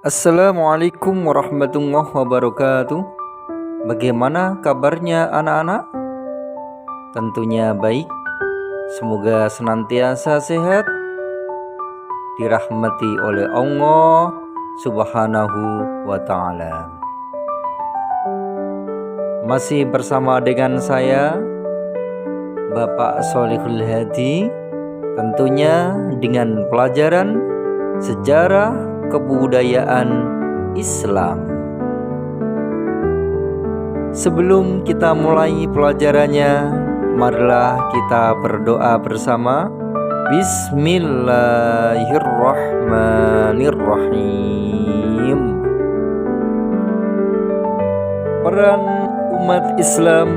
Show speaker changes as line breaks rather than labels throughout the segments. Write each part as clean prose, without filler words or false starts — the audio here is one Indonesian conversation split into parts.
Assalamualaikum warahmatullahi wabarakatuh. Bagaimana kabarnya anak-anak? Tentunya baik. Semoga senantiasa sehat, dirahmati oleh Allah Subhanahu wa ta'ala. Masih bersama dengan saya, Bapak Sholihul Hadi, tentunya dengan pelajaran sejarah kebudayaan Islam. Sebelum kita mulai pelajarannya, marilah kita berdoa bersama. Bismillahirrahmanirrahim. Peran umat Islam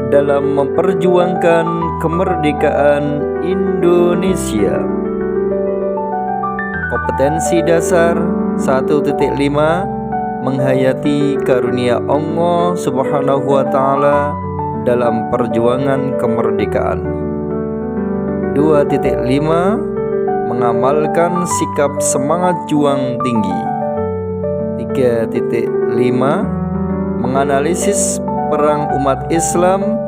dalam memperjuangkan kemerdekaan Indonesia. Kompetensi dasar 1.5 menghayati karunia Allah Subhanahu wa ta'ala dalam perjuangan kemerdekaan. 2.5 mengamalkan sikap semangat juang tinggi. 3.5 menganalisis perang umat Islam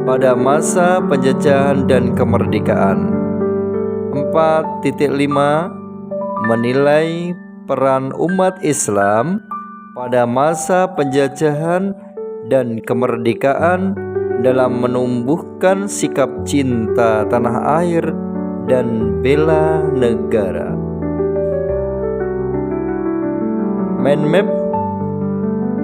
pada masa penjajahan dan kemerdekaan. 4.5 menilai peran umat Islam pada masa penjajahan dan kemerdekaan dalam menumbuhkan sikap cinta tanah air dan bela negara. Mind map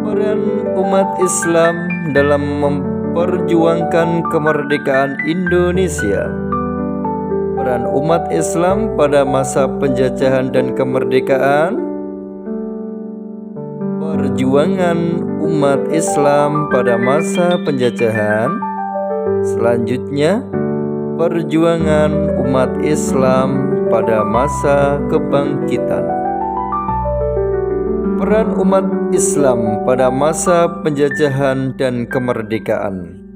peran umat Islam dalam memperjuangkan kemerdekaan Indonesia. Peran umat Islam pada masa penjajahan dan kemerdekaan. Perjuangan umat Islam pada masa penjajahan. Selanjutnya, perjuangan umat Islam pada masa kebangkitan. Peran umat Islam pada masa penjajahan dan kemerdekaan.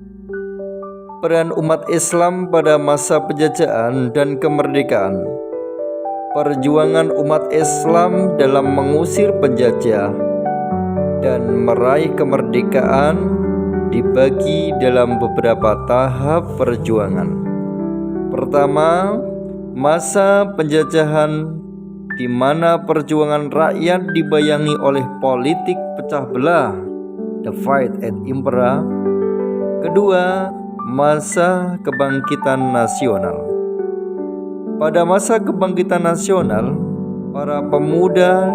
Peran umat Islam pada masa penjajahan dan kemerdekaan. Perjuangan umat Islam dalam mengusir penjajah dan meraih kemerdekaan dibagi dalam beberapa tahap perjuangan. Pertama, masa penjajahan di mana perjuangan rakyat dibayangi oleh politik pecah belah, divide and impera. Kedua, masa kebangkitan nasional. Pada masa kebangkitan nasional, para pemuda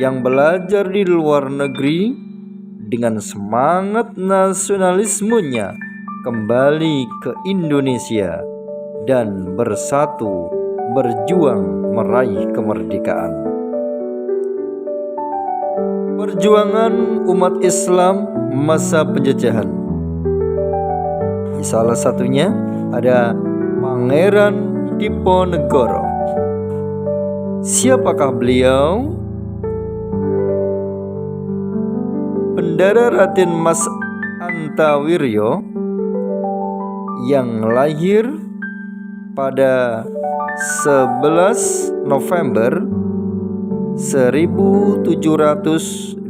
yang belajar di luar negeri dengan semangat nasionalismenya kembali ke Indonesia dan bersatu berjuang meraih kemerdekaan. Perjuangan umat Islam masa penjajahan. Salah satunya ada Pangeran Diponegoro. Siapakah beliau? Bendara Raden Mas Antawiryo yang lahir pada 11 November 1785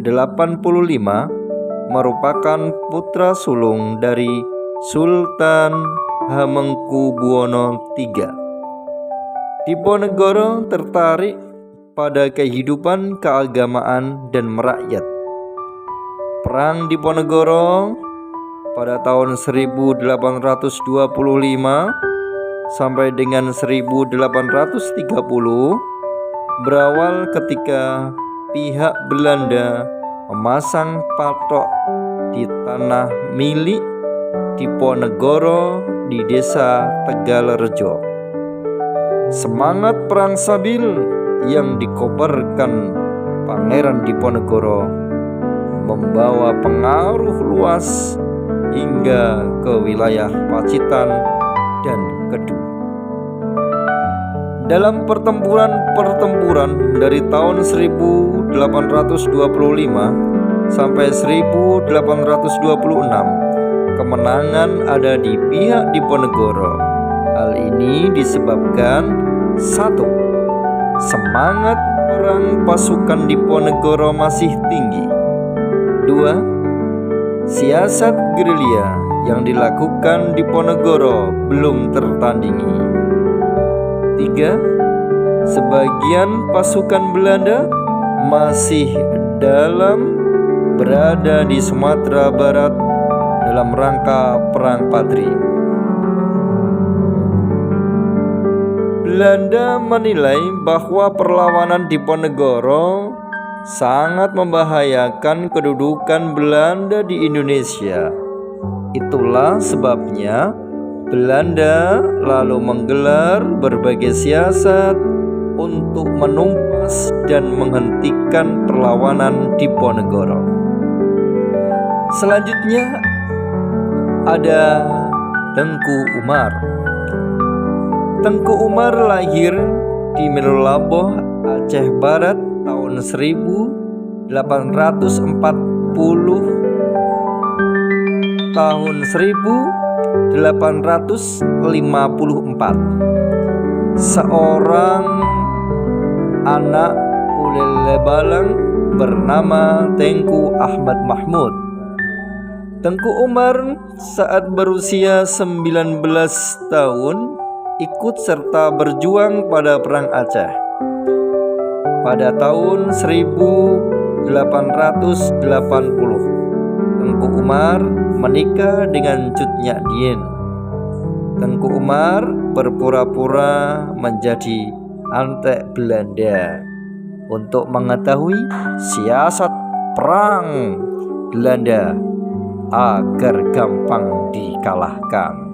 merupakan putra sulung dari Sultan Hamengkubuwono III. Diponegoro tertarik pada kehidupan keagamaan dan merakyat. Perang Diponegoro pada tahun 1825 sampai dengan 1830 berawal ketika pihak Belanda memasang patok di tanah milik Diponegoro di desa Tegalrejo. Semangat perang sabil yang dikobarkan Pangeran Diponegoro membawa pengaruh luas hingga ke wilayah Pacitan dan Kedu. Dalam pertempuran dari tahun 1825 sampai 1826, kemenangan ada di pihak Diponegoro. Hal ini disebabkan 1. Semangat perang pasukan Diponegoro masih tinggi. 2. Siasat gerilya yang dilakukan Diponegoro belum tertandingi. 3. Sebagian pasukan Belanda masih berada di Sumatera Barat dalam rangka Perang Padri. Belanda menilai bahwa perlawanan Diponegoro sangat membahayakan kedudukan Belanda di Indonesia. Itulah sebabnya Belanda lalu menggelar berbagai siasat untuk menumpas dan menghentikan perlawanan Diponegoro. Selanjutnya ada Tengku Umar. Tengku Umar lahir di Melulaboh, Aceh Barat tahun 1840 tahun 1854. Seorang anak ulil lebalang bernama Tengku Ahmad Mahmud. Tengku Umar saat berusia 19 tahun ikut serta berjuang pada Perang Aceh. Pada tahun 1880, Tengku Umar menikah dengan Cut Nyak Dien. Tengku Umar berpura-pura menjadi antek Belanda untuk mengetahui siasat perang Belanda agar gampang dikalahkan.